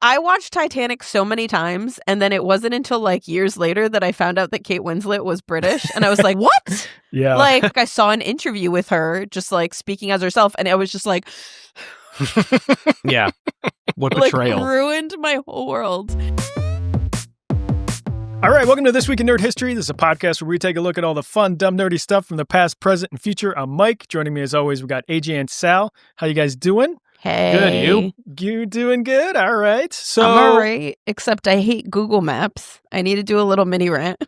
I watched Titanic so many times, and then it wasn't until like years later that I found out that Kate Winslet was British, and I was like, what? Yeah. Like, I saw an interview with her just like speaking as herself, and I was just like, Yeah. What like betrayal. ruined my whole world. All right, welcome to This Week in Nerd History. This is a podcast where we take a look at all the fun, dumb, nerdy stuff from the past, present, and future. I'm Mike. Joining me as always, we got AJ and Sal. How you guys doing? Hey. Good, you? You doing good? All right. So I'm all right, except I hate Google Maps. I need to do a little mini rant.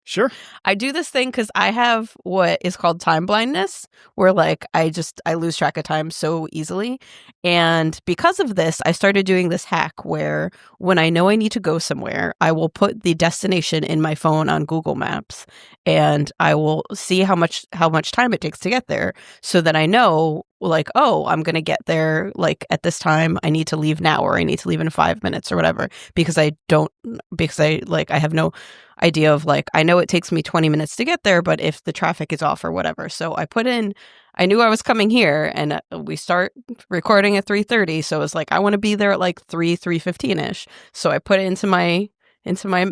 Sure. I do this thing because I have what is called time blindness, where like I lose track of time so easily. And because of this, I started doing this hack where when I know I need to go somewhere, I will put the destination in my phone on Google Maps, and I will see how much time it takes to get there, so that I know like, oh, I'm going to get there like at this time. I need to leave now, or I need to leave in 5 minutes or whatever, because I have no idea of like, I know it takes me 20 minutes to get there, but if the traffic is off or whatever. So I knew I was coming here, and we start recording at 3:30. So it was like, I want to be there at like 3:15ish. So I put it into my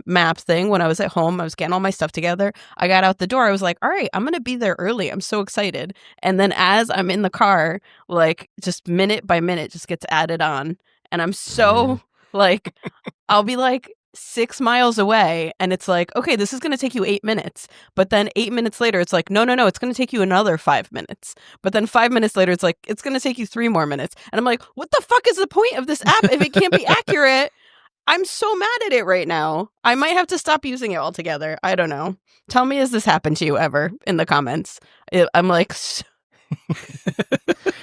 map thing. When I was at home, I was getting all my stuff together. I got out the door. I was like, all right, I'm going to be there early. I'm so excited. And then as I'm in the car, like just minute by minute just gets added on. And I'm so like, I'll be like 6 miles away, and it's like, okay, this is going to take you 8 minutes. But then 8 minutes later, it's like, no, it's going to take you another 5 minutes. But then 5 minutes later, it's like, it's going to take you 3 more minutes. And I'm like, what the fuck is the point of this app if it can't be accurate? I'm so mad at it right now. I might have to stop using it altogether. I don't know. Tell me, has this happened to you ever in the comments? I'm like,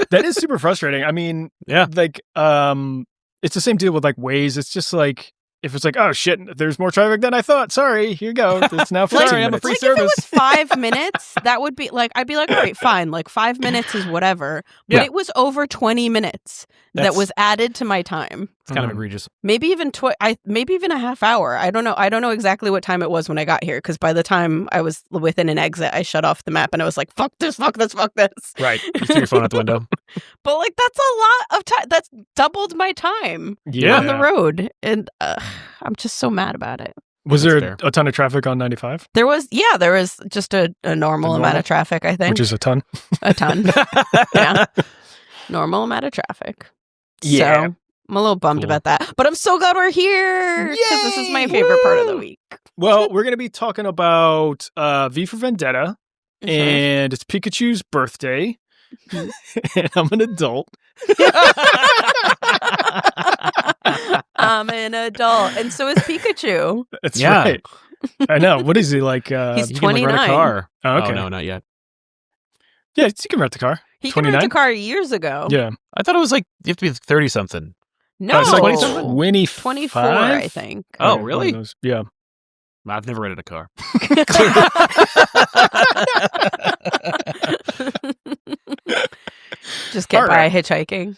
That is super frustrating. I mean, Yeah. like, it's the same deal with like Waze. It's just like, if it's like, oh shit, there's more traffic than I thought. Sorry, here you go. It's now 15 Sorry, I'm a minutes. free like service. if it was 5 minutes, that would be like, I'd be like, all right, fine. Like 5 minutes is whatever. But Yeah. it was over 20 minutes that That's- was added to my time. It's kind of egregious. Maybe even maybe even a half hour. I don't know. I don't know exactly what time it was when I got here, because by the time I was within an exit, I shut off the map and I was like, fuck this, fuck this, fuck this. Right. You threw your phone out the window. But like, that's a lot of time. That's doubled my time Yeah. on the road. And I'm just so mad about it. Was That's there fair. a ton of traffic on 95? There was just a normal amount normal? of traffic, I think. Which is a ton. A ton. Yeah. Normal amount of traffic. Yeah. So I'm a little bummed Cool. about that. But I'm so glad we're here, because this is my Yay! favorite part of the week. Well, we're going to be talking about V for Vendetta, Mhm. and it's Pikachu's birthday, and I'm an adult. I'm an adult, and so is Pikachu. That's Yeah. right. I know. What is he like? He's You can like, rent 29. a car. Oh, okay. Oh, no, not yet. Yeah, you can rent the car. He can rent 29? a car years ago. Yeah. I thought it was like, you have to be 30-something. No, It's like 27? 24, I think. Oh, One of really? those. Yeah. I've never rented a car. Just get All by right. hitchhiking.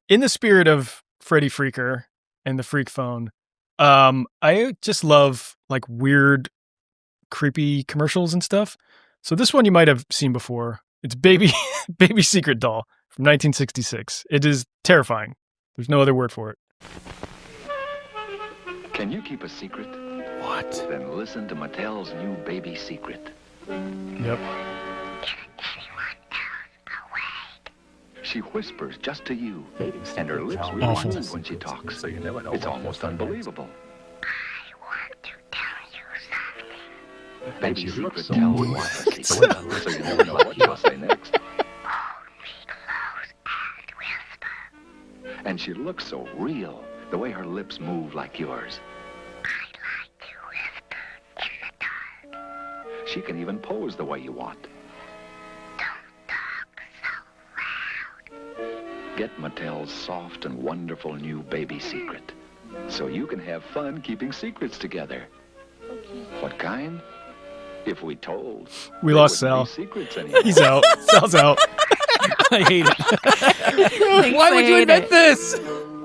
In the spirit of Freddy Freaker and the Freak Phone, I just love like weird, creepy commercials and stuff. So this one you might have seen before. It's Baby Secret Doll from 1966. It is terrifying. There's no other word for it. Can you keep a secret? What? Then listen to Mattel's new Baby Secret. Yep. She whispers just to you, and her lips really Awful. move when she talks. It's almost unbelievable. Baby Secret tells you what the secret, so you never know what she'll say next. And she looks so real, the way her lips move like yours. She can even pose the way you want. Get Mattel's soft and wonderful new Baby Secret, so you can have fun keeping secrets together. What kind? If we told, We they lost wouldn't Sal. be secrets anymore. He's out. Sal's out. I hate it. Thanks, Why I would you hate invent it. this?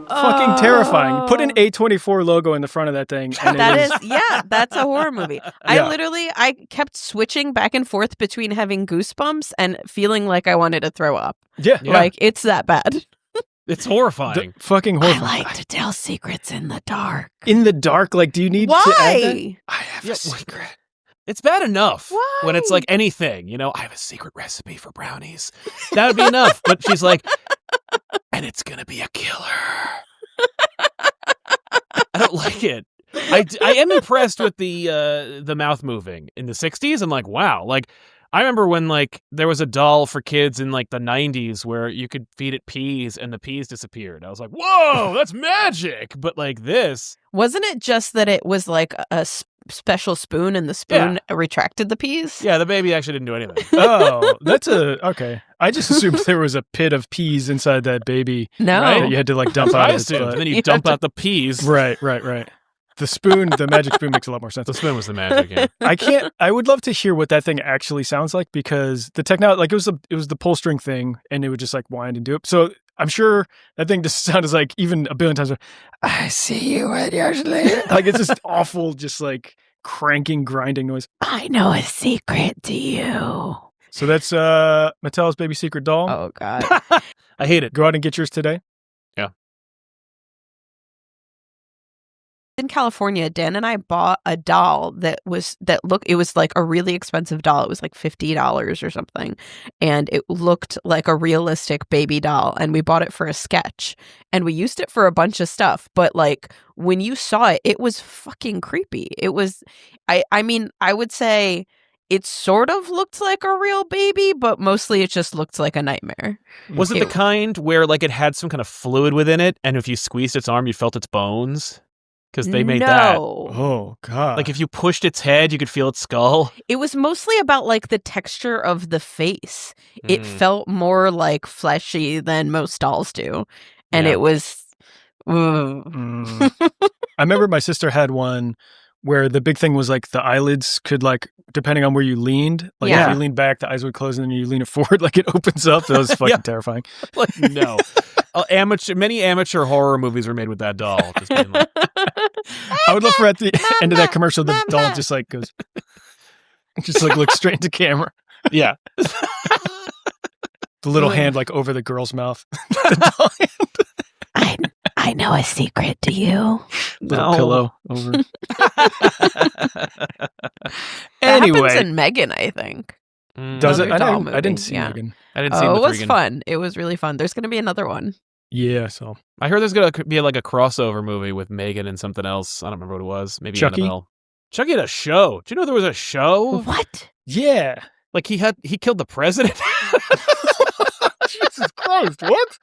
Fucking terrifying. Put an A24 logo in the front of that thing. And That it is, yeah, that's a horror movie. Yeah. I kept switching back and forth between having goosebumps and feeling like I wanted to throw up. Yeah. Yeah. Like, it's that bad. It's horrifying. Fucking I horrifying. like to tell secrets in the dark. In the dark, like, do you need to add that? Why? I have a secret. It's bad enough Why? when it's like anything, I have a secret recipe for brownies. That would be enough. But she's like, and it's going to be a killer. I don't like it. I am impressed with the mouth moving in the 60s. I'm like, wow. Like, I remember when like there was a doll for kids in like the 90s where you could feed it peas and the peas disappeared. I was like, whoa, that's magic. But like this. Wasn't it just that it was like a special spoon and the spoon retracted the peas? Yeah, the baby actually didn't do anything. Oh, okay. I just assumed there was a pit of peas inside that baby. No. That you had to like dump out I of its assumed. butt. And then you dump out the peas. Right. The magic spoon makes a lot more sense. The spoon was the magic. Yeah. I would love to hear what that thing actually sounds like because the technology, like it was the pull string thing and it would just like wind and do it. So I'm sure that thing just sounded like even a billion times, I see you when you're sleeping. Like it's just awful, just like cranking, grinding noise. I know a secret to you. So that's Mattel's baby secret doll. Oh, God. I hate it. Go out and get yours today. In California, Dan and I bought a doll it was like a really expensive doll. It was like $50 or something. And it looked like a realistic baby doll. And we bought it for a sketch. And we used it for a bunch of stuff. But like when you saw it, it was fucking creepy. It was, I mean, I would say it sort of looked like a real baby, but mostly it just looked like a nightmare. Was it the kind where like it had some kind of fluid within it? And if you squeezed its arm, you felt its bones? Because they made that. Oh, God. Like if you pushed its head, you could feel its skull. It was mostly about like the texture of the face. It felt more like fleshy than most dolls do. And it was... I remember my sister had one where the big thing was like the eyelids could like, depending on where you leaned, like if you leaned back, the eyes would close and then you lean it forward, like it opens up. That was fucking terrifying. Like, no. Many amateur horror movies were made with that doll. Just being like, I would love for at the end of that commercial, the doll just like goes, just like looks straight into camera. Yeah. The little hand like over the girl's mouth. The doll hand. I know a secret to you. Little pillow over. Anyway. Happens in Megan, I think. Does it? I didn't see Megan. I didn't see it was fun. It was really fun. There's going to be another one. Yeah, so. I heard there's going to be like a crossover movie with Megan and something else. I don't remember what it was. Maybe Chucky? Annabelle. Chucky had a show. Do you know there was a show? What? Yeah. Like he killed the president? Jesus Christ, what?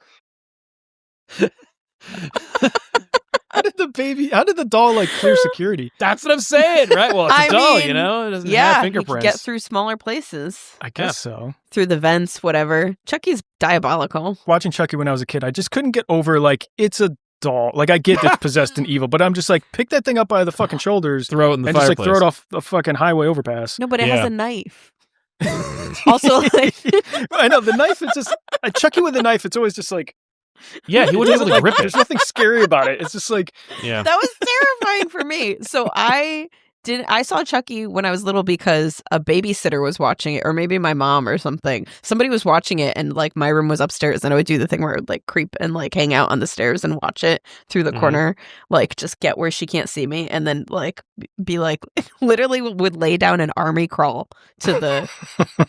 How did the doll like clear security? That's what I'm saying, right? Well, it's a doll, it doesn't have fingerprints. You can get through smaller places. I guess so. Through the vents, whatever. Chucky's diabolical. Watching Chucky when I was a kid, I just couldn't get over like it's a doll. Like I get it's possessed and evil, but I'm just like pick that thing up by the fucking shoulders, throw it in the and fireplace. just like throw it off a fucking highway overpass. No, but it has a knife. Also, like I know the knife. It's just Chucky with a knife. It's always just like. Yeah, he wouldn't be able to grip it. There's nothing scary about it. It's just like that was terrifying for me. So I saw Chucky when I was little because a babysitter was watching it, or maybe my mom or something. Somebody was watching it, and like my room was upstairs, and I would do the thing where I would like creep and like hang out on the stairs and watch it through the corner, like just get where she can't see me, and then like be like literally would lay down an army crawl to the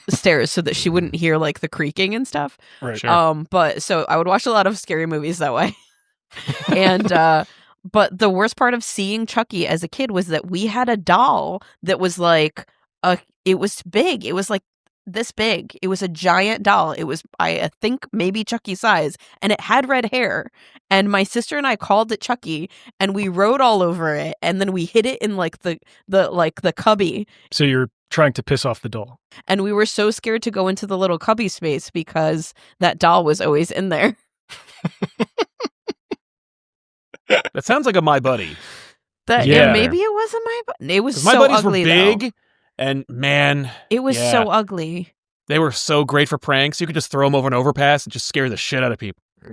stairs so that she wouldn't hear like the creaking and stuff. Right. Sure. But so I would watch a lot of scary movies that way, and but the worst part of seeing Chucky as a kid was that we had a doll that was like it was big. It was like this big. It was a giant doll. It was, I think, maybe Chucky size, and it had red hair. And my sister and I called it Chucky, and we wrote all over it, and then we hid it in like the cubby. So you're trying to piss off the doll. And we were so scared to go into the little cubby space because that doll was always in there. That sounds like a My Buddy. Maybe it wasn't it was My so buddies ugly were big, though. and man, it was so ugly. They were so great for pranks. You could just throw them over an overpass and just scare the shit out of people. All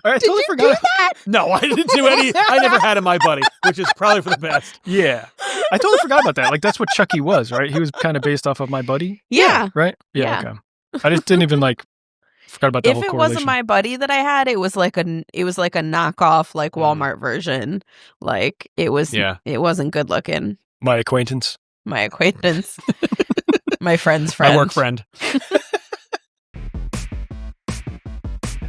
right, I totally forgot. Do that? No, I didn't do any. I never had a My Buddy, which is probably for the best. Yeah, I totally forgot about that. Like that's what Chucky was, right? He was kind of based off of My Buddy. Yeah. Right. Yeah. Okay. I just didn't even like. Forgot about that If whole it correlation. wasn't my buddy that I had, it was like a knockoff like Walmart version. Like it wasn't good looking. My acquaintance. My acquaintance. My friend's friend. My work friend.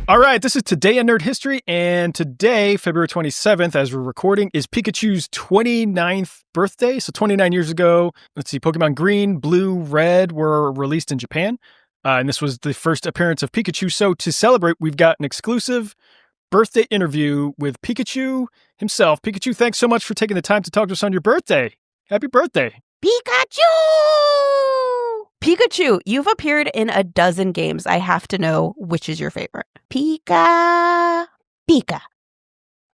All right, this is Today in Nerd History, and today, February 27th, as we're recording, is Pikachu's 29th birthday. So 29 years ago, let's see, Pokemon Green, Blue, Red were released in Japan, and this was the first appearance of Pikachu. So to celebrate, we've got an exclusive birthday interview with Pikachu himself. Pikachu, thanks so much for taking the time to talk to us on your birthday. Happy birthday. Pikachu! Pikachu, you've appeared in a dozen games. I have to know which is your favorite. Pika.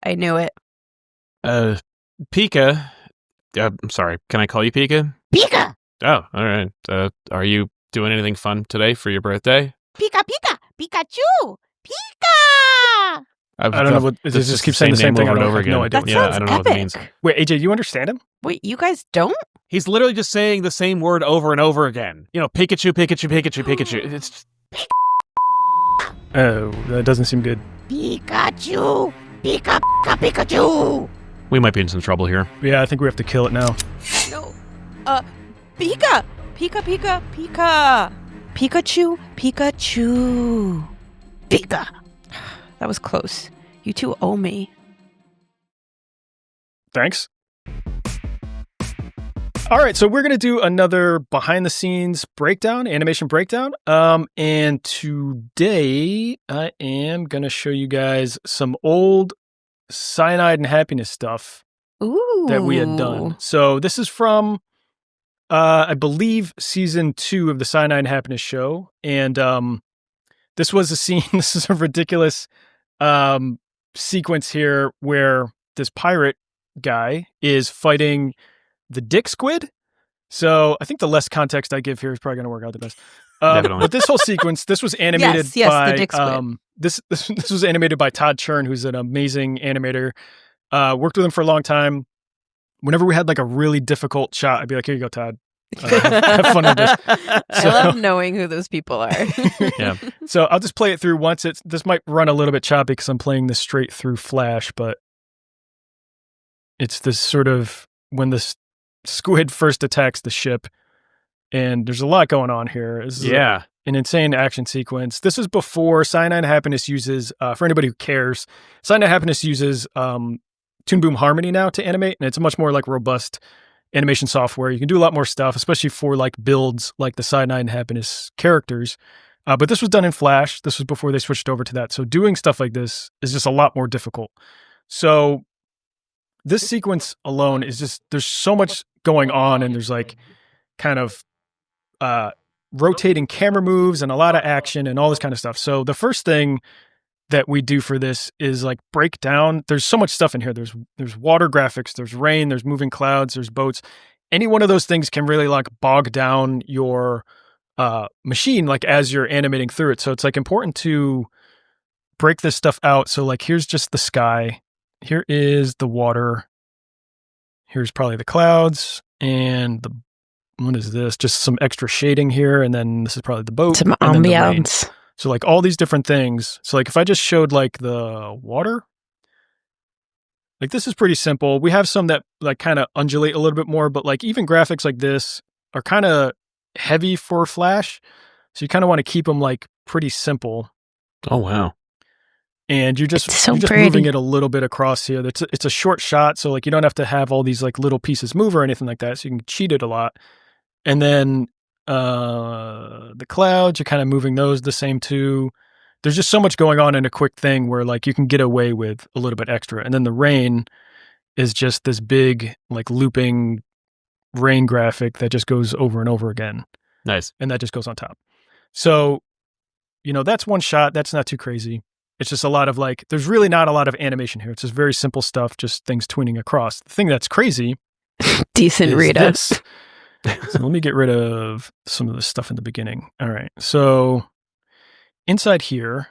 I knew it. Pika. I'm sorry. Can I call you Pika? Pika! Oh, all right. Are you doing anything fun today for your birthday? Pikachu! Pika! I don't know what, does just keep saying the same thing over and over I have again. no idea. That Yeah, sounds I don't know what that means. Wait, AJ, do you understand him? Wait, you guys don't? He's literally just saying the same word over and over again. You know, Pikachu. It's just... Oh, that doesn't seem good. Pikachu! Pikachu! We might be in some trouble here. Yeah, I think we have to kill it now. No. Pika! Pika! Pikachu! Pika! That was close. You two owe me. Thanks. All right, so we're going to do another behind-the-scenes breakdown, animation breakdown. And today I am going to show you guys some old Cyanide and Happiness stuff that we had done. So this is from, I believe, season 2 of the Cyanide and Happiness show. And this was a scene, this is a ridiculous sequence here where this pirate guy is fighting the dick squid. So I think the less context I give here is probably going to work out the best. But this whole sequence, this was animated by the dick squid. This was animated by Todd Chern, who's an amazing animator. Worked with him for a long time. Whenever we had like a really difficult shot, I'd be like, "Here you go, Todd. Have fun with this." I love knowing who those people are. Yeah. So I'll just play it through once. This might run a little bit choppy because I'm playing this straight through Flash, but it's this sort of when the squid first attacks the ship, and there's a lot going on here. This is an insane action sequence. This is before Cyanide Happiness uses, for anybody who cares, Cyanide Happiness uses Toon Boom Harmony now to animate, and it's a much more like robust animation software. You can do a lot more stuff, especially for like builds like the Cyanide and Happiness characters. But this was done in Flash. This was before they switched over to that. So doing stuff like this is just a lot more difficult. So this sequence alone is just, there's so much going on, and there's like kind of rotating camera moves and a lot of action and all this kind of stuff. So the first thing that we do for this is like break down. There's so much stuff in here. There's water graphics, there's rain, there's moving clouds, there's boats. Any one of those things can really like bog down your machine like as you're animating through it. So it's like important to break this stuff out. So like here's just the sky. Here is the water. Here's probably the clouds, and what is this? Just some extra shading here, and then this is probably the boat. Some ambiance. So like all these different things. So like if I just showed like the water, like this is pretty simple. We have some that like kind of undulate a little bit more, but like even graphics like this are kind of heavy for Flash. So you kind of want to keep them like pretty simple. Oh, wow. And you're just moving it a little bit across here. It's a short shot, so like you don't have to have all these like little pieces move or anything like that. So you can cheat it a lot. And then the clouds, you're kind of moving those the same too. There's just so much going on in a quick thing where like you can get away with a little bit extra. And then the rain is just this big like looping rain graphic that just goes over and over again. Nice. And that just goes on top. So, you know, that's one shot. That's not too crazy. It's just a lot of like, there's really not a lot of animation here. It's just very simple stuff, just things tweening across. The thing that's crazy. Decent Rita. This. So let me get rid of some of the stuff in the beginning. All right. So inside here,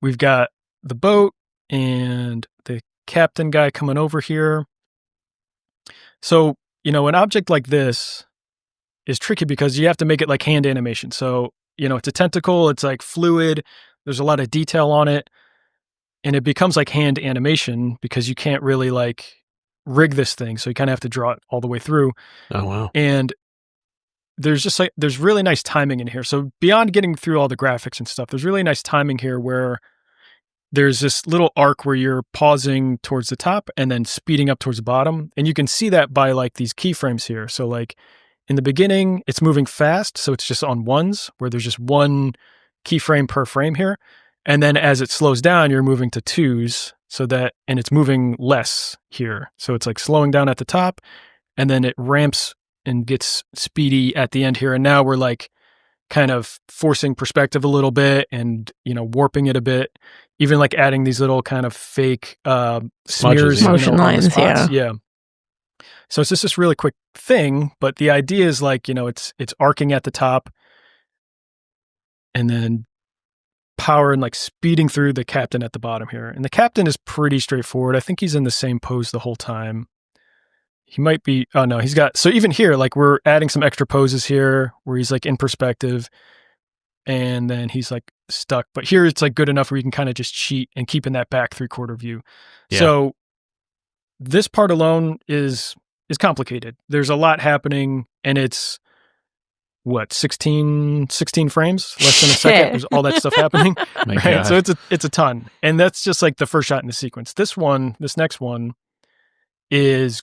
we've got the boat and the captain guy coming over here. So, you know, an object like this is tricky because you have to make it like hand animation. So it's a tentacle. It's like fluid. There's a lot of detail on it. And it becomes like hand animation because you can't really like rig this thing. So you kind of have to draw it all the way through. Oh, wow. And there's really nice timing in here. So beyond getting through all the graphics and stuff, there's really nice timing here where there's this little arc where you're pausing towards the top and then speeding up towards the bottom. And you can see that by like these keyframes here. So like in the beginning, it's moving fast. So it's just on ones where there's just one keyframe per frame here. And then as it slows down, you're moving to twos and it's moving less here. So it's like slowing down at the top and then it ramps and gets speedy at the end here. And now we're like kind of forcing perspective a little bit and, warping it a bit, even like adding these little kind of fake smears. Motion lines, yeah. So it's just this really quick thing, but the idea is like, it's arcing at the top and then power and like speeding through the captain at the bottom here. And the captain is pretty straightforward. I think he's in the same pose the whole time. He might be, oh no, so even here, like we're adding some extra poses here where he's like in perspective and then he's like stuck. But here it's like good enough where you can kind of just cheat and keep in that back 3/4 view. Yeah. So this part alone is complicated. There's a lot happening and it's 16 frames, less than a second. There's all that stuff happening. Right? So it's a ton. And that's just like the first shot in the sequence. This next one is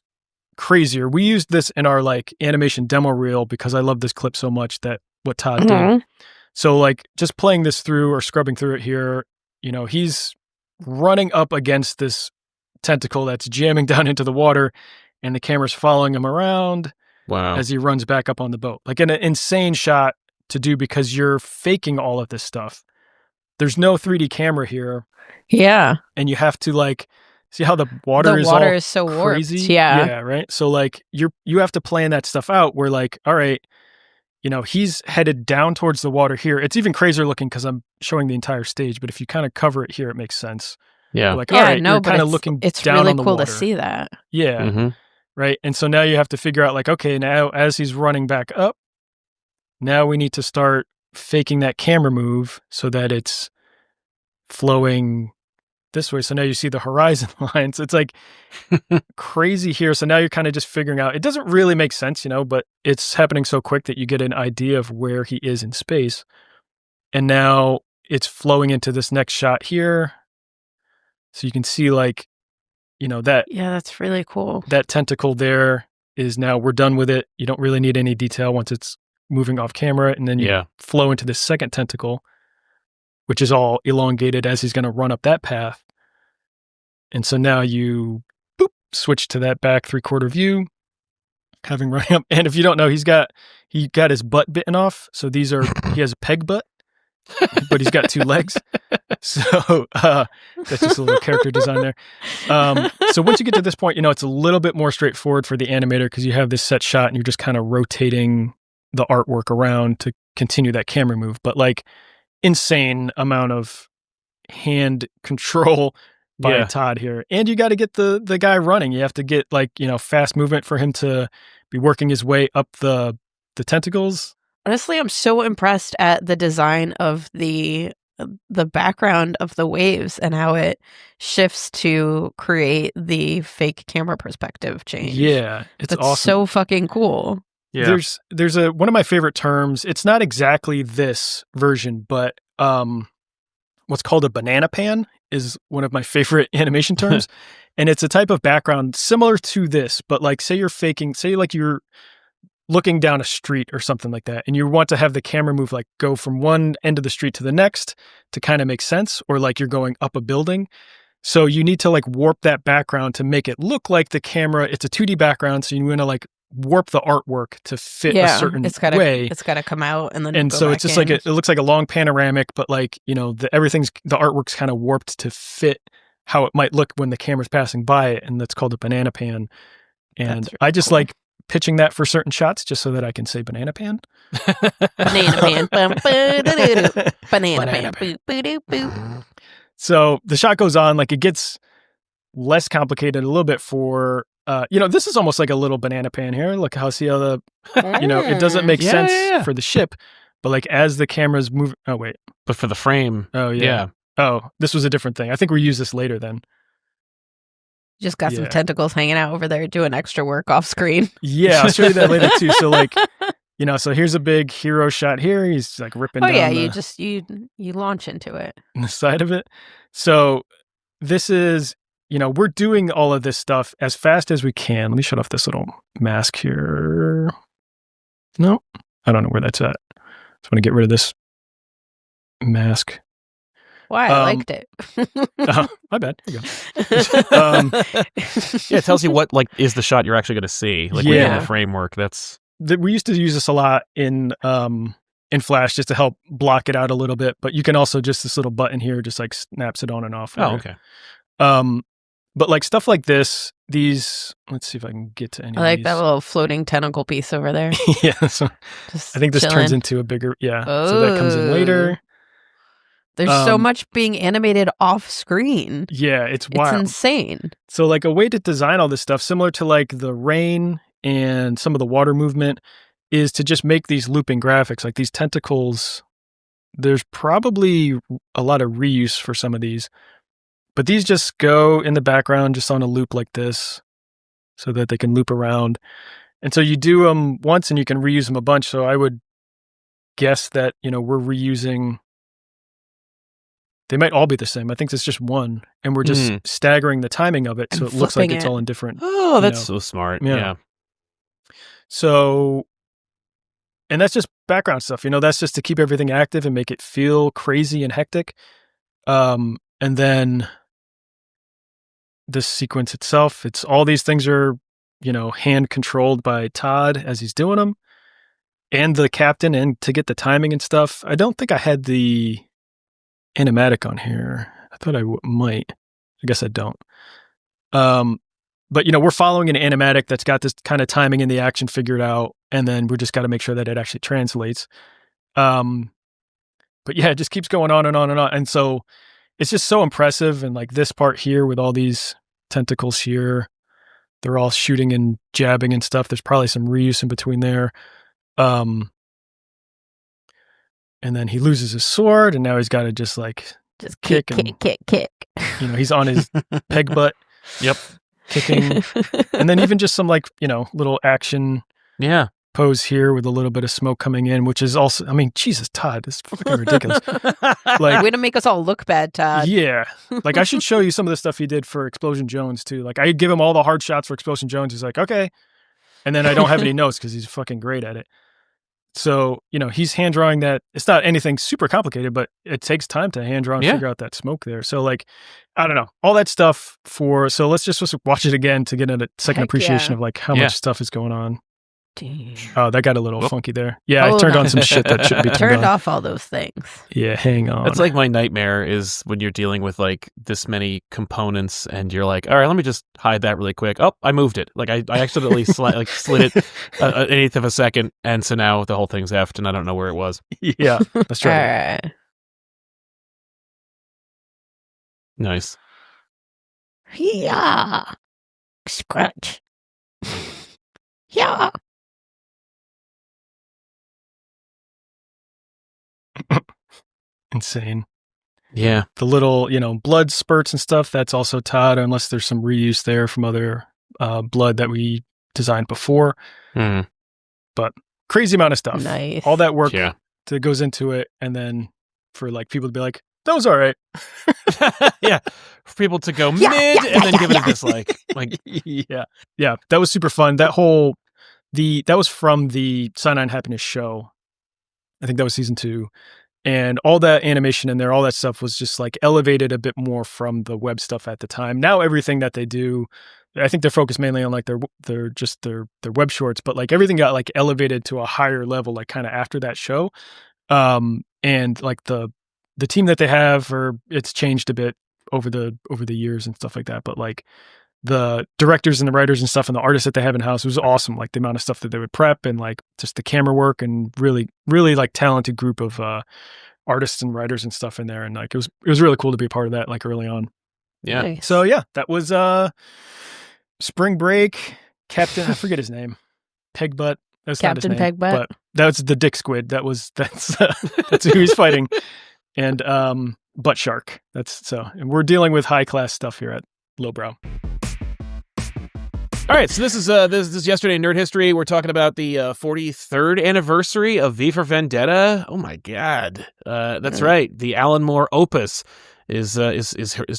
crazier. We used this in our like animation demo reel because I love this clip so much that what Todd did. So like just playing this through or scrubbing through it here, he's running up against this tentacle that's jamming down into the water and the camera's following him around. Wow. As he runs back up on the boat. Like an insane shot to do because you're faking all of this stuff. There's no 3D camera here. Yeah. And you have to like see how the water is so crazy. Warped. Yeah. Yeah, right? So like you have to plan that stuff out where like, all right, he's headed down towards the water here. It's even crazier looking because I'm showing the entire stage, but if you kind of cover it here, it makes sense. Yeah. Like, all right, you're kind of looking it's down really on the cool water. to see that. Yeah. Mm-hmm. Right. And so now you have to figure out like, okay, now as he's running back up, now we need to start faking that camera move so that it's flowing this way. So now you see the horizon lines. It's like crazy here. So now you're kind of just figuring out, it doesn't really make sense, but it's happening so quick that you get an idea of where he is in space. And now it's flowing into this next shot here. So you can see like, that. Yeah, that's really cool. That tentacle there is now, we're done with it. You don't really need any detail once it's moving off camera. And then you flow into this second tentacle, which is all elongated as he's going to run up that path. And so now you switch to that back 3/4 view, having running up. And if you don't know, he got his butt bitten off. So he has a peg butt, but he's got 2 legs. So that's just a little character design there. So once you get to this point, it's a little bit more straightforward for the animator because you have this set shot and you're just kind of rotating the artwork around to continue that camera move. But like insane amount of hand control by Todd here. And you got to get the guy running. You have to get like, fast movement for him to be working his way up the tentacles. Honestly, I'm so impressed at the design of the background of the waves and how it shifts to create the fake camera perspective change. Yeah, it's awesome. So fucking cool. Yeah. There's one of my favorite terms. It's not exactly this version, but what's called a banana pan is one of my favorite animation terms. And it's a type of background similar to this, but like say you're looking down a street or something like that, and you want to have the camera move like go from one end of the street to the next to kind of make sense, or like you're going up a building. So you need to like warp that background to make it look like the camera, it's a 2D background, so you want to like warp the artwork to fit a certain way. It's got to come out and then and so it's just like it looks like a long panoramic, but like, the artwork's kind of warped to fit how it might look when the camera's passing by it, and that's called a banana pan. And really I just like pitching that for certain shots just so that I can say banana pan. Banana pan. Banana pan. So the shot goes on, like it gets less complicated a little bit for, this is almost like a little banana pan here. Look how, it doesn't make sense for the ship, But like as the camera's moving, oh wait, But for the frame, oh yeah. Oh, this was a different thing. I think we use this later then. Just got some Yeah. tentacles hanging out over there doing extra work off screen. Yeah, I'll show you that later too. So like, so here's a big hero shot here. He's like ripping Oh down yeah, you launch into it. the side of it. So this is, we're doing all of this stuff as fast as we can. Let me shut off this little mask here. No, I don't know where that's at. Just want to get rid of this mask. Why? I liked it. My bad. Here you go. yeah, it tells you what like is the shot you're actually going to see. Like within the framework. We used to use this a lot in Flash just to help block it out a little bit. But you can also just this little button here just like snaps it on and off. Oh, okay. But like stuff like this, let's see if I can get to any. I like of these. that little floating tentacle piece over there. Yeah, so Just I think this chilling. turns into a bigger. Yeah, so that comes in later. There's so much being animated off screen. Yeah, it's wild. It's insane. So like a way to design all this stuff, similar to like the rain and some of the water movement, is to just make these looping graphics. Like these tentacles, there's probably a lot of reuse for some of these. But these just go in the background just on a loop like this so that they can loop around. And so you do them once and you can reuse them a bunch. So I would guess that, we're reusing... They might all be the same. I think it's just one. And we're just staggering the timing of it so it looks like it's all in different... Oh, that's so smart. Yeah. So... And that's just background stuff. That's just to keep everything active and make it feel crazy and hectic. And then... this sequence itself, it's all these things are, hand controlled by Todd as he's doing them and the captain and to get the timing and stuff. I don't think I had the animatic on here. I thought I might. I guess I don't. But we're following an animatic that's got this kind of timing and the action figured out. And then we just got to make sure that it actually translates. But yeah, it just keeps going on and on and on. And so it's just so impressive. And like this part here with all these tentacles here, they're all shooting and jabbing and stuff. There's probably some reuse in between there. And then he loses his sword and now he's got to just kick. He's on his peg butt. Yep. Kicking. And then even just some little action. Yeah. Pose here with a little bit of smoke coming in, which is also, Jesus, Todd, this is fucking ridiculous. Way to make us all look bad, Todd. Yeah. I should show you some of the stuff he did for Explosion Jones too. I give him all the hard shots for Explosion Jones. He's like, okay. And then I don't have any notes because he's fucking great at it. So, he's hand drawing that. It's not anything super complicated, but it takes time to hand draw and figure out that smoke there. So I don't know, all that stuff so let's just watch it again to get a second appreciation of how much stuff is going on. Damn. Oh, that got a little funky there. Yeah, I turned on some shit that shouldn't be turned off all those things. Yeah, hang on. That's like my nightmare is when you're dealing with this many components and you're like, all right, let me just hide that really quick. Oh, I moved it. I accidentally slid it an eighth of a second. And so now the whole thing's effed and I don't know where it was. Yeah, that's right. All right. Nice. Yeah. Scratch. Yeah. Insane. Yeah. The little, blood spurts and stuff, that's also Todd, unless there's some reuse there from other blood that we designed before. Mm. But crazy amount of stuff. Nice. All that work that goes into it. And then for people to be like, that was all right. Yeah. For people to go mid and then give it a dislike. Yeah. That was super fun. That was from the Cyanide Happiness show. I think that was season 2. And all that animation in there, all that stuff was just elevated a bit more from the web stuff at the time. Now everything that they do, I think they're focused mainly on their web shorts, but everything got elevated to a higher level, kind of after that show. And the team that they have, it's changed a bit over the years and stuff like that. But the directors and the writers and stuff and the artists that they have in house, it was awesome. The amount of stuff that they would prep and just the camera work and really, really talented group of artists and writers and stuff in there. And it was really cool to be a part of that early on. Yeah. Nice. So yeah, that was Spring Break. Captain, I forget his name. Pegbutt. That's Captain not his name, Pegbutt? but That's the dick squid. That's who he's fighting. And butt shark. And we're dealing with high class stuff here at Lowbrow. All right, so this is Yesterday in Nerd History. We're talking about the 43rd anniversary of V for Vendetta. Oh my God, that's right. The Alan Moore opus is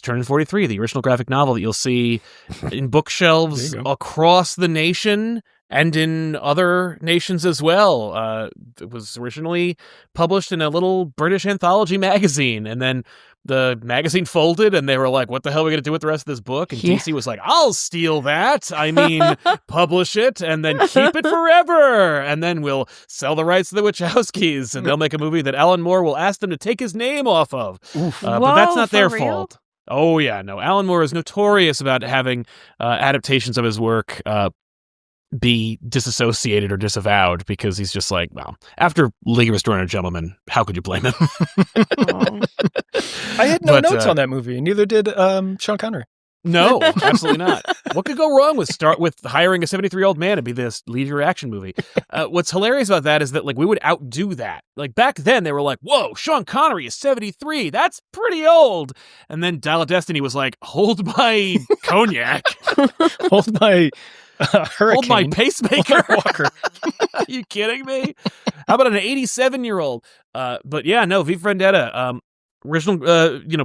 turning 43. The original graphic novel that you'll see in bookshelves across the nation and in other nations as well. It was originally published in a little British anthology magazine, and then the magazine folded, and they were like, what the hell are we going to do with the rest of this book? And DC was like, I'll steal that. I mean, publish it, and then keep it forever. And then we'll sell the rights to the Wachowskis, and they'll make a movie that Alan Moore will ask them to take his name off of. But that's not their fault. Oh, yeah, no. Alan Moore is notorious about having adaptations of his work be disassociated or disavowed, because he's just like, well, after League of Extraordinary Gentlemen, how could you blame him? I had no notes on that movie, and neither did Sean Connery. No, absolutely not. What could go wrong with hiring a 73-year-old man to be this lead your action movie? What's hilarious about that is that like we would outdo that. Like back then they were like, whoa, Sean Connery is 73. That's pretty old. And then Dial of Destiny was like, hold my cognac. Hold my hurricane. Hold my pacemaker. Walker. Are you kidding me? How about an 87-year-old? But yeah, no, V for Vendetta. Original,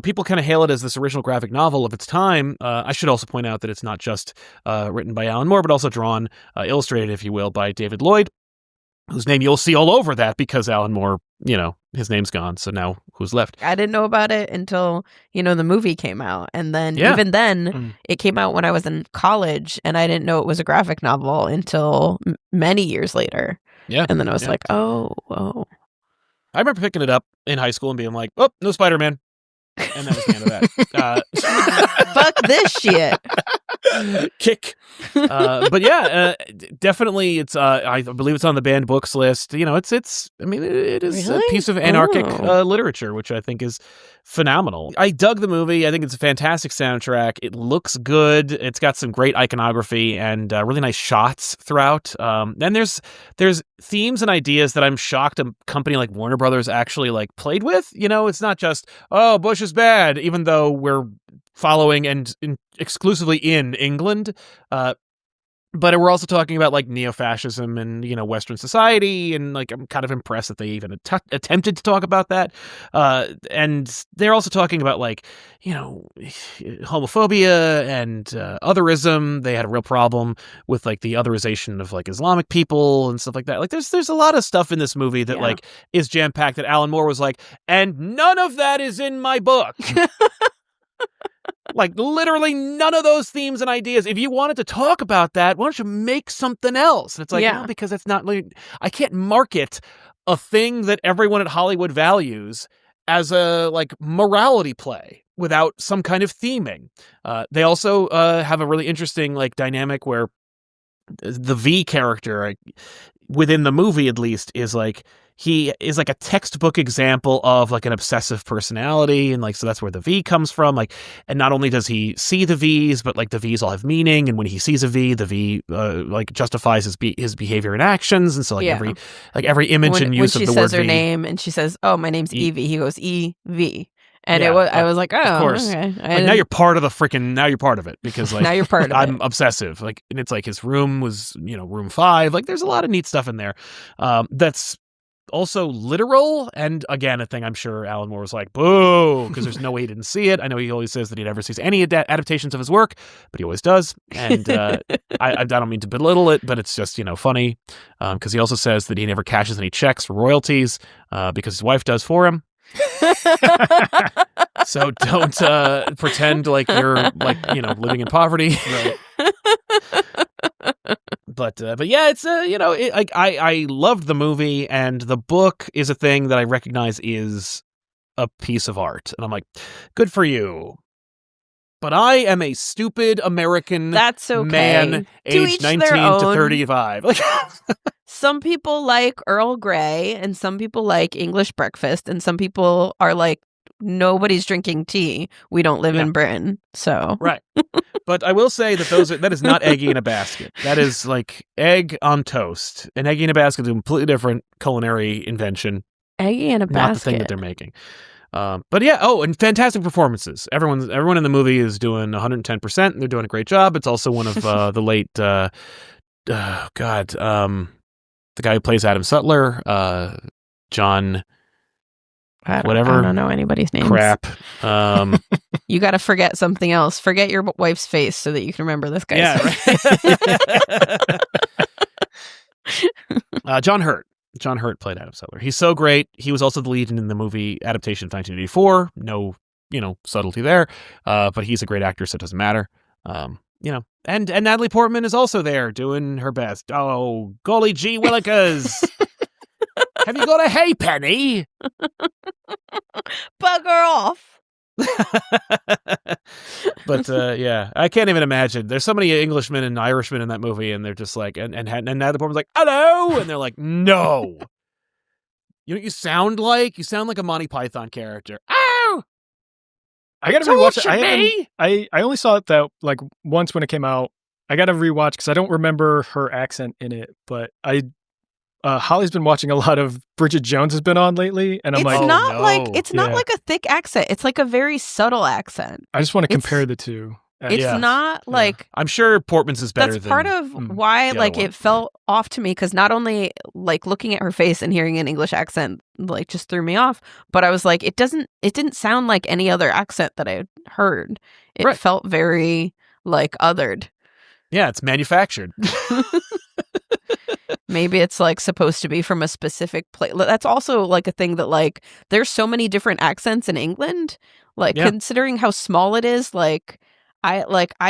people kind of hail it as this original graphic novel of its time. I should also point out that it's not just written by Alan Moore, but also drawn, illustrated, if you will, by David Lloyd, whose name you'll see all over that because Alan Moore, his name's gone. So now who's left? I didn't know about it until, the movie came out. And then even then, it came out when I was in college, and I didn't know it was a graphic novel until many years later. Yeah. And then I was like, oh. I remember picking it up in high school and being like, oh, no Spider-Man. And that was the end of that. Fuck this shit. Kick. But yeah, definitely it's, I believe it's on the banned books list. It is Really? a piece of anarchic literature, which I think is phenomenal. I dug the movie. I think it's a fantastic soundtrack. It looks good. It's got some great iconography and really nice shots throughout. And there's themes and ideas that I'm shocked a company like Warner Brothers actually like played with. It's not just, oh, Bush is bad, even though we're following and exclusively in England. But we're also talking about like neo-fascism and, Western society. And like, I'm kind of impressed that they even attempted to talk about that. And they're also talking about like, homophobia and otherism. They had a real problem with like the otherization of like Islamic people and stuff like that. Like there's a lot of stuff in this movie that like is jam-packed that Alan Moore was like, and none of that is in my book. Like literally none of those themes and ideas. If you wanted to talk about that, why don't you make something else? And it's like, no, because it's not like, I can't market a thing that everyone at Hollywood values as a like morality play without some kind of theming. They also have a really interesting like dynamic where the V character within the movie at least is like, he is like a textbook example of like an obsessive personality. And like, so that's where the V comes from. Like, and not only does he see the V's, but like the V's all have meaning. And when he sees a V, the V like justifies his behavior and actions. And so like every image and use of the word V. When she says her name and she says, oh, my name's Evie, he goes E-V. And I was like, oh, of course. Okay. Like now you're part of now you're part of it because like now you're part of I'm obsessive. Like, and it's like his room was, room 5. Like there's a lot of neat stuff in there. That's also literal, and again a thing I'm sure Alan Moore was like, boo, because there's no way he didn't see it. I know he always says that he never sees any adaptations of his work, but he always does. And I don't mean to belittle it, but it's just funny because he also says that he never cashes any checks for royalties because his wife does for him. So don't pretend like you're like living in poverty. Right. But yeah, it's I loved the movie, and the book is a thing that I recognize is a piece of art, and I'm like, good for you. But I am a stupid American man, aged 19 to 35. Like, some people like Earl Grey, and some people like English breakfast, and some people are like, nobody's drinking tea. We don't live in Britain, so right. But I will say that that is not eggy in a basket. That is like egg on toast. An eggy in a basket is a completely different culinary invention. Eggy in a Not basket. the thing that they're making. But yeah, and fantastic performances. Everyone in the movie is doing 110%. And they're doing a great job. It's also one of the late, the guy who plays Adam Sutler, John, whatever. I don't know anybody's name. Crap. You got to forget something else. Forget your wife's face so that you can remember this guy's face. Right. John Hurt. John Hurt played Adam Sutler. He's so great. He was also the lead in the movie adaptation of 1984. No, subtlety there. But he's a great actor, so it doesn't matter. And Natalie Portman is also there doing her best. Oh, golly gee willikers. Have you got a hay penny? Bugger off. But yeah, I can't even imagine. There's so many Englishmen and Irishmen in that movie, and they're just like, and Natalie Portman's like, hello, and they're like, no. You know what you sound like? You sound like a Monty Python character. Oh, I gotta rewatch it. I only saw it like once when it came out. I gotta rewatch because I don't remember her accent in it, but Holly's been watching a lot of Bridget Jones has been on lately, and I'm it's like, not like a thick accent. It's like a very subtle accent. I just want to compare the two. It's not like I'm sure Portman's is better. That's part of why it felt off to me, because not only like looking at her face and hearing an English accent like just threw me off, but I was like, it didn't sound like any other accent that I had heard. It felt very like othered. Yeah, it's manufactured. Maybe it's like supposed to be from a specific place. That's also like a thing that like there's so many different accents in England. Like considering how small it is, I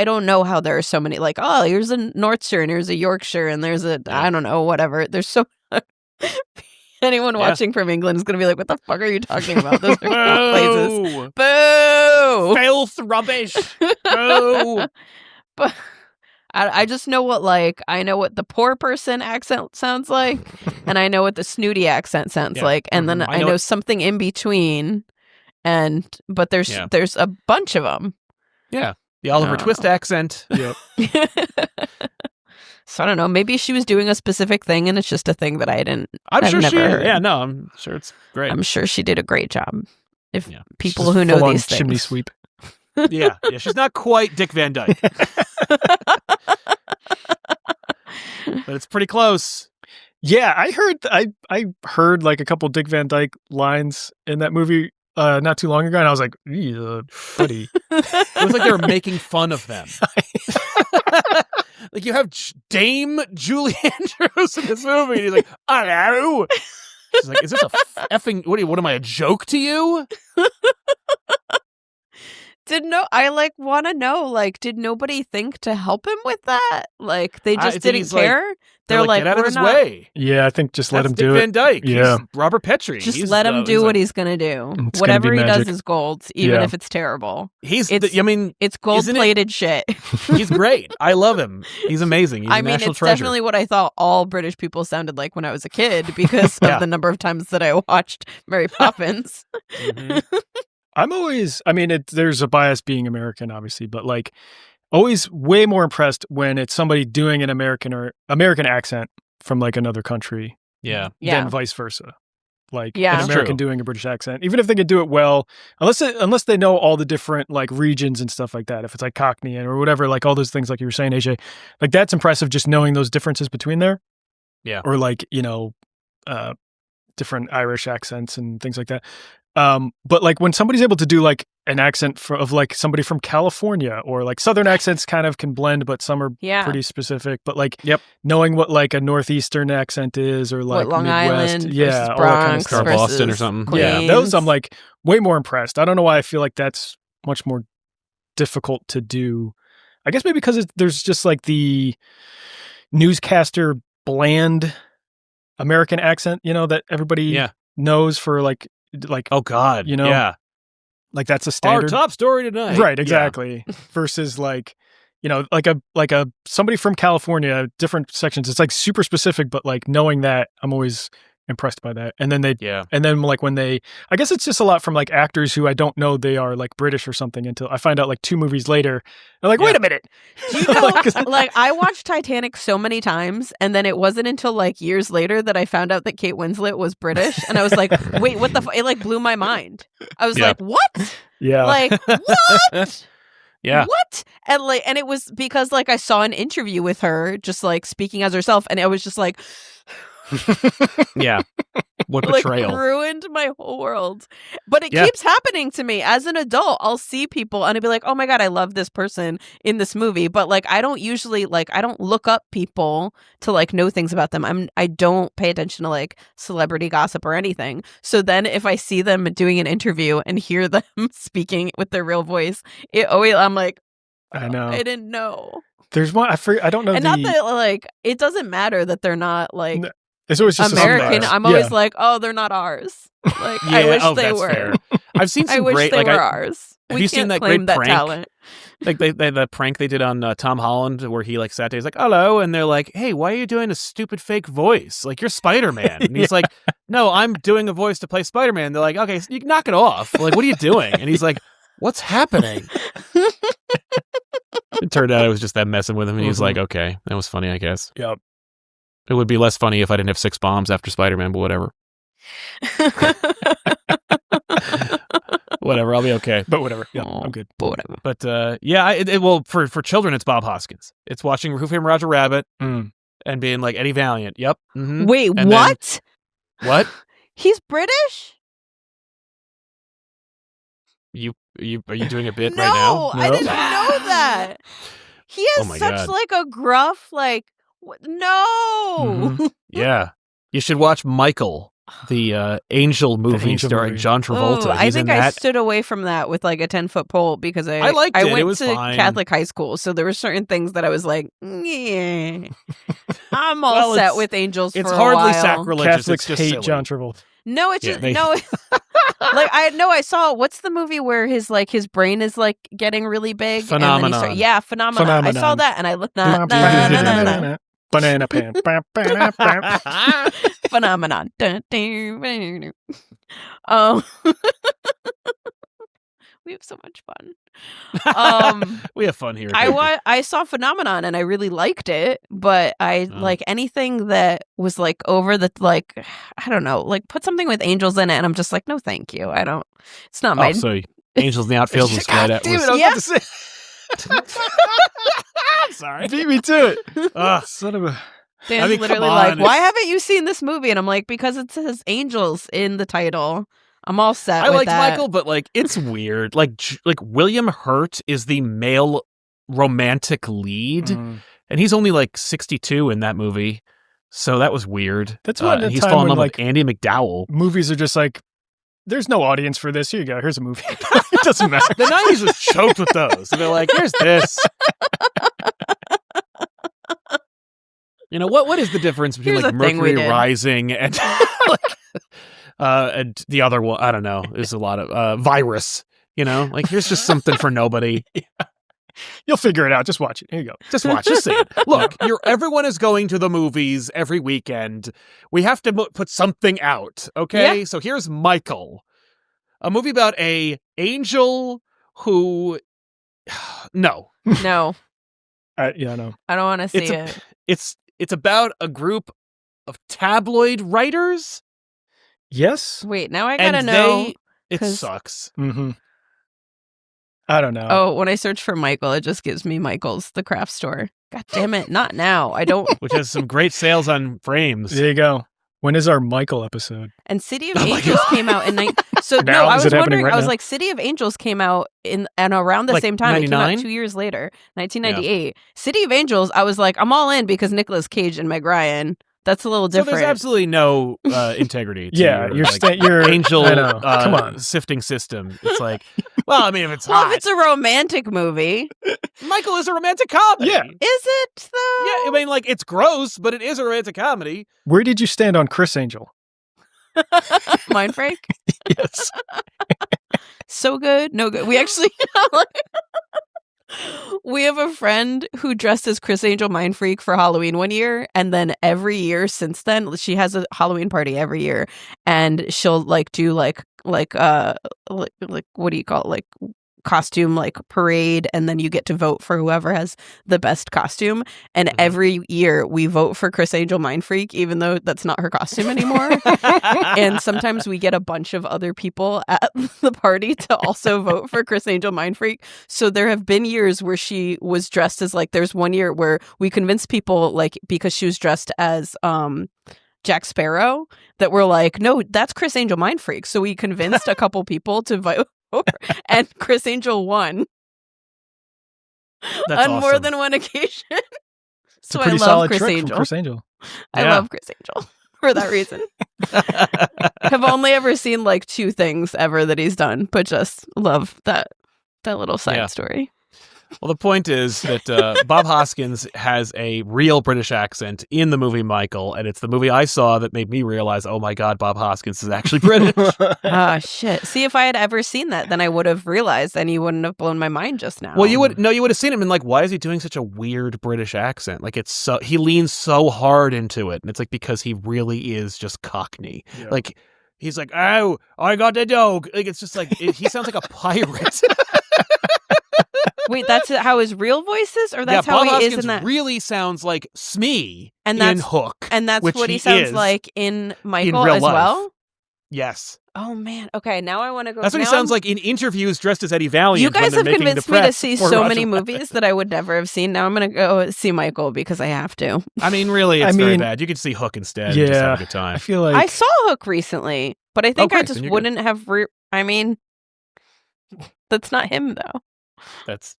don't know how there are so many. Like, oh, here's a Northshire and here's a Yorkshire and there's a I don't know, whatever. There's so anyone watching from England is gonna be like, what the fuck are you talking about? Those are places. Boo! Filth, rubbish. Boo! But I just know I know what the poor person accent sounds like, and I know what the snooty accent sounds like, and then I know something in between, but there's a bunch of them. Yeah, the Oliver Twist accent. Yep. So I don't know. Maybe she was doing a specific thing, and it's just a thing that I'm sure she. Heard. Yeah, no, I'm sure it's great. I'm sure she did a great job. If people who know these things, chimney sweep. Yeah, she's not quite Dick Van Dyke. But it's pretty close. Yeah, I heard like a couple Dick Van Dyke lines in that movie not too long ago, and I was like, buddy. It was like they were making fun of them. Like you have Dame Julie Andrews in this movie, and he's like, hello. She's like, is this a effing what am I, a joke to you? I want to know, did nobody think to help him with that? Like, they just didn't care? They're like, get out of his way. Yeah, I think just let him do Dick Van Dyke. Yeah. He's Robert Petrie. Just let him do what he's going to do. Whatever he does is gold, even if it's terrible. It's gold-plated shit. He's great. I love him. He's amazing. He's a national it's treasure. Definitely what I thought all British people sounded like when I was a kid because of the number of times that I watched Mary Poppins. Mm-hmm. I'm always, there's a bias being American, obviously, but always way more impressed when it's somebody doing an American accent from another country. Yeah. Than vice versa. An That's American true. doing a British accent, even if they could do it well, unless they know all the different regions and stuff like that. If it's Cockney or whatever, all those things you were saying, AJ, that's impressive just knowing those differences between there. Yeah. Or different Irish accents and things like that. But when somebody's able to do an accent of somebody from California or Southern accents kind of can blend, but some are pretty specific. But knowing what a Northeastern accent is or what Long Midwest, Island versus Bronx all that kind of stuff. Or Boston or something. Queens. Yeah, those I'm way more impressed. I don't know why I feel that's much more difficult to do. I guess maybe because there's just the newscaster bland American accent, that everybody knows for oh God, that's a standard. Our top story tonight, right? Exactly. Versus a somebody from California, different sections. It's super specific, but knowing that, I'm always impressed by that. And then Yeah. and then like when I guess it's just a lot from like actors who I don't know they are like British or something until I find out like 2 movies later. I'm like, wait a minute. Do you know, like I watched Titanic so many times, and then it wasn't until like years later that I found out that Kate Winslet was British, and I was like, wait, what the? It like blew my mind. I was like, what? Yeah. Like what? Yeah. What? And it was because like I saw an interview with her just like speaking as herself, and I was just like, Yeah. What like betrayal. ruined my whole world. But it Yeah. keeps happening to me as an adult. I'll see people and I'll be like, oh my God, I love this person in this movie. But like I don't usually like I don't look up people to like know things about them. I don't pay attention to like celebrity gossip or anything. So then if I see them doing an interview and hear them speaking with their real voice, I'm like, I know. I didn't know. There's one I don't know And not that like it doesn't matter that they're not like No, it's always just American. a I'm always like, oh, they're not ours. Like I wish they that's were. fair. I've seen some I wish great they like were ours. have We you can't seen that claim great that prank? talent. Like the prank they did on Tom Holland where he like sat there, he's like, hello, and they're like, hey, why are you doing a stupid fake voice? Like you're Spider-Man. And he's like, no, I'm doing a voice to play Spider-Man. They're like, okay, so you can knock it off. Like, what are you doing? And he's like, what's happening? It turned out it was just them messing with him, and he was like, okay, that was funny, I guess. Yep. It would be less funny if I didn't have 6 bombs after Spider-Man, but whatever. Whatever, I'll be okay. But whatever. Yeah, Oh, I'm good. but whatever. But yeah, well, for children, it's Bob Hoskins. It's watching Who Framed Roger Rabbit and being like Eddie Valiant. Yep. Mhm. Wait, And what? What? He's British? Are you doing a bit No, right now? I didn't know that. He has Oh my such God. like a gruff like no. Yeah. You should watch Michael, the Angel movie Angel starring movie. John Travolta. Ooh, I He's think in I that. stood away from that with like a 10-foot pole because I liked it. It went was to fine. Catholic high school, so there were certain things that I was like, yeah. I'm all Well, set it's- with angels It's for a hardly while. sacrilegious. Catholics it's just hate silly. John Travolta. No, it's Yeah, just they- no. Like I saw what's the movie where his brain is like getting really big. And then he Phenomenon. yeah, Phenomenon. I saw Phenomenon. that and I looked na. Banana pan. Phenomenon. We have so much fun. We have fun here. I saw Phenomenon and I really liked it, but I like anything that was like over the like I don't know, like put something with angels in it, and I'm just like, no, thank you. I don't. It's not my. So Angels in the Outfield was right at. Damn it, Was, I was Yeah. about to say. I'm sorry. Beat me to it. Son of a. Dan's I mean, literally come like, on, why it's- haven't you seen this movie? And I'm like, because it says angels in the title. I'm all set. I with liked that. Michael, but like it's weird. Like William Hurt is the male romantic lead, and he's only like 62 in that movie, so that was weird. That's one and he's time falling in when, love like- with Andy McDowell. Movies are just like, there's no audience for this. Here you go. Here's a movie. It doesn't matter. The 90s was choked with those. And they're like, here's this. You know, what is the difference between Here's like a thing we Mercury did. Rising and and the other one? I don't know. There's a lot of Virus. You know, like here's just something for nobody. You'll figure it out. Just watch it. Here you go. Just watch. Just see it. Look, everyone is going to the movies every weekend. We have to put something out, okay? Yeah. So here's Michael, a movie about a angel who. No, No, Yeah, no. I don't want to see It's it. it's about a group of tabloid writers. Yes. Wait, now I gotta and know. it 'cause- sucks. Mm-hmm. I don't know. Oh, when I search for Michael, it just gives me Michael's, the craft store. God damn it, not now. I don't. Which has some great sales on frames. There you go. When is our Michael episode? And City of Oh my Angels came out in So Now? no, I Is was it happening wondering. right I was now? like, City of Angels came out in and around the Like same time. It came 99? out 2 years later, 1998. City of Angels. I was like, I'm all in because Nicolas Cage and Meg Ryan. That's a little So different. there's absolutely no integrity. To Yeah, your, you're like, you're angel I know. Come on. sifting system. It's like, well, I mean, if it's well, hot, if it's a romantic movie, Michael is a romantic comedy. Yeah. is it though? Yeah, I mean, like, it's gross, but it is a romantic comedy. Where did you stand on Chris Angel? Mindbreak. Yes. So good, no good. We actually We have a friend who dressed as Criss Angel Mind Freak for Halloween one year, and then every year since then, she has a Halloween party every year, and she'll like do like what do you call it, like costume like parade, and then you get to vote for whoever has the best costume, and every year we vote for Criss Angel Mind Freak, even though that's not her costume anymore. And sometimes we get a bunch of other people at the party to also vote for Criss Angel Mind Freak. So there have been years where she was dressed as like, there's one year where we convinced people, like, because she was dressed as Jack Sparrow, that we're like, no, that's Criss Angel Mind Freak. So we convinced a couple people to vote, and Criss Angel won. That's on awesome. more than one occasion. It's So a pretty I love solid Criss trick from Angel. Criss Angel. I Yeah. love Criss Angel for that reason. Have only ever seen like 2 things ever that he's done, but just love that little side Yeah. story. Well, the point is that Bob Hoskins has a real British accent in the movie Michael, and it's the movie I saw that made me realize, oh my God, Bob Hoskins is actually British. Ah, shit. See, if I had ever seen that, then I would have realized, and you wouldn't have blown my mind just now. Well, you would have seen him and like, why is he doing such a weird British accent? Like, it's so he leans so hard into it, and it's like because he really is just Cockney. Yeah. Like, he's like, oh, I got the dog. Like, it's just like he sounds like a pirate. Wait, that's how his real voice is, or that's how Bob he Hoskins is in that? really sounds like Smee And in that's Hook. and that's which what he he sounds is like in Michael real as life. well. Yes. Oh man. Okay, now I want to go. That's what he now sounds I'm- like in interviews dressed as Eddie Valiant. You guys when have they're making the convinced me to prep see for so Roger many Rabbit. movies that I would never have seen. Now I'm going to go see Michael because I have to. I mean, really, it's I very mean, bad. You could see Hook instead and just have a good I time. feel like I saw Hook recently, but I think I great, just then you're wouldn't have. I mean, that's not him though. That's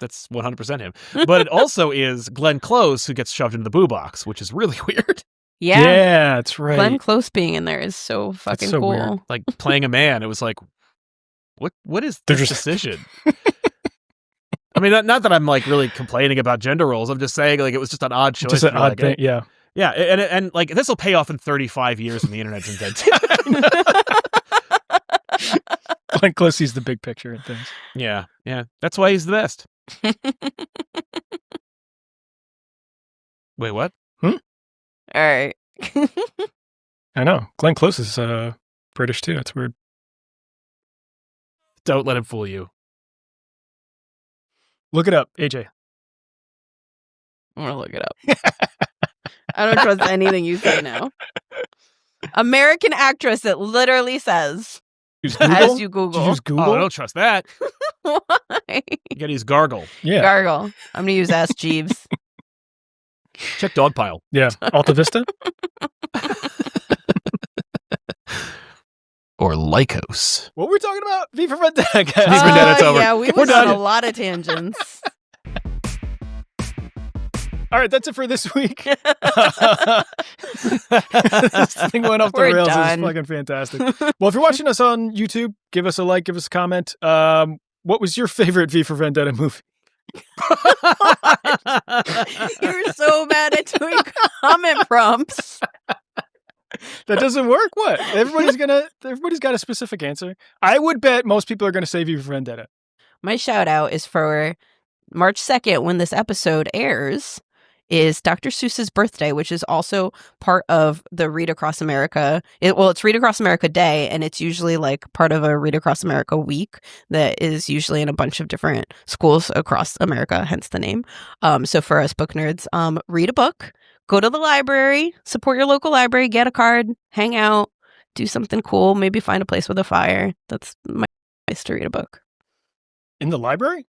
100% him. But it also is Glenn Close who gets shoved into the boo box, which is really weird. Yeah, that's right. Glenn Close being in there is so fucking so cool. weird. Like playing a man, it was like, what is They're this just- decision? I mean, not that I'm like really complaining about gender roles. I'm just saying like it was just an odd choice. Just an You're odd like, thing. Yeah. Yeah, and like this will pay off in 35 years when the internet's invented. Glenn Close sees the big picture and things. Yeah. That's why he's the best. Wait, what? All right. I know. Glenn Close is British too. That's weird. Don't let him fool you. Look it up, AJ. I'm gonna look it up. I don't trust anything you say now. American actress, it literally says Use Google? as you Did Google. you use Google? Oh, don't trust that. Why? You gotta use Gargle. Yeah. Gargle. I'm gonna use Ask Jeeves. Check Dogpile. Yeah. Alta Vista? Or Lycos. What we're talking about? V for Vendetta, guys. V for Vendetta, it's over. Yeah, we We're went on done. a lot of tangents. All right, that's it for this week. This thing went off the We're rails. done. It's fucking fantastic. Well, if you're watching us on YouTube, give us a like, give us a comment. What was your favorite V for Vendetta movie? You're so bad at doing comment prompts. That doesn't work. What? Everybody's got a specific answer. I would bet most people are gonna say V for Vendetta. My shout out is for March 2nd, when this episode airs, is Dr. Seuss's birthday, which is also part of the Read Across America. It's Read Across America Day, and it's usually like part of a Read Across America week that is usually in a bunch of different schools across America, hence the name. So for us book nerds, read a book, go to the library, support your local library, get a card, hang out, do something cool, maybe find a place with a fire. That's my advice to read a book. In the library?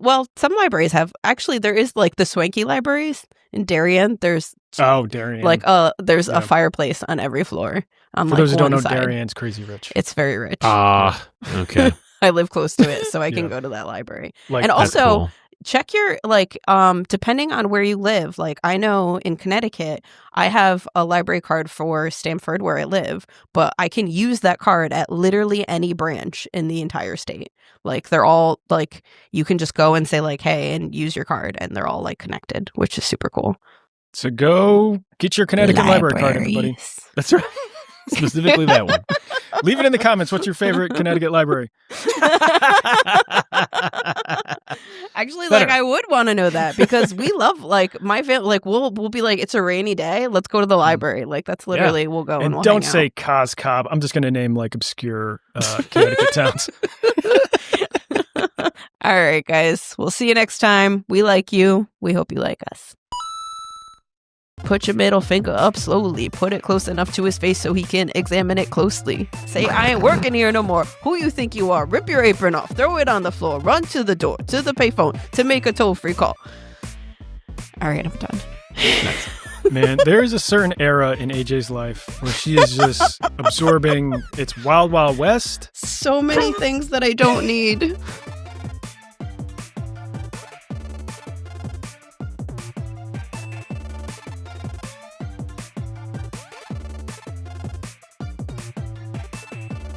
Well, some libraries have. Actually, there is like the swanky libraries in Darien. There's Oh, Darien. like there's Yeah. a fireplace on every floor. On For like those who don't one know, side. Darien's crazy rich. It's very rich. Okay. I live close to it, so I can Yeah. go to that library. Like, And That's also, cool. check your depending on where you live. Like I know in Connecticut, I have a library card for Stamford where I live, but I can use that card at literally any branch in the entire state. Like they're all like you can just go and say like, hey, and use your card, and they're all like connected, which is super cool. so go get your Connecticut library card, everybody. Libraries. That's right. Specifically that one. Leave it in the comments. What's your favorite Connecticut library? Actually, Better. I would want to know that because we love my family. We'll be like, it's a rainy day. Let's go to the library. That's literally we'll go and we'll don't hang say out. Cos Cob. I'm just going to name obscure Connecticut towns. All right, guys. We'll see you next time. We like you. We hope you like us. Put your middle finger up slowly. Put it close enough to his face so he can examine it closely. Say, I ain't working here no more. Who you think you are? Rip your apron off. Throw it on the floor. Run to the door, to the payphone, to make a toll-free call. All right, I'm done. Man, there is a certain era in AJ's life where she is just absorbing. It's Wild Wild West. So many things that I don't need.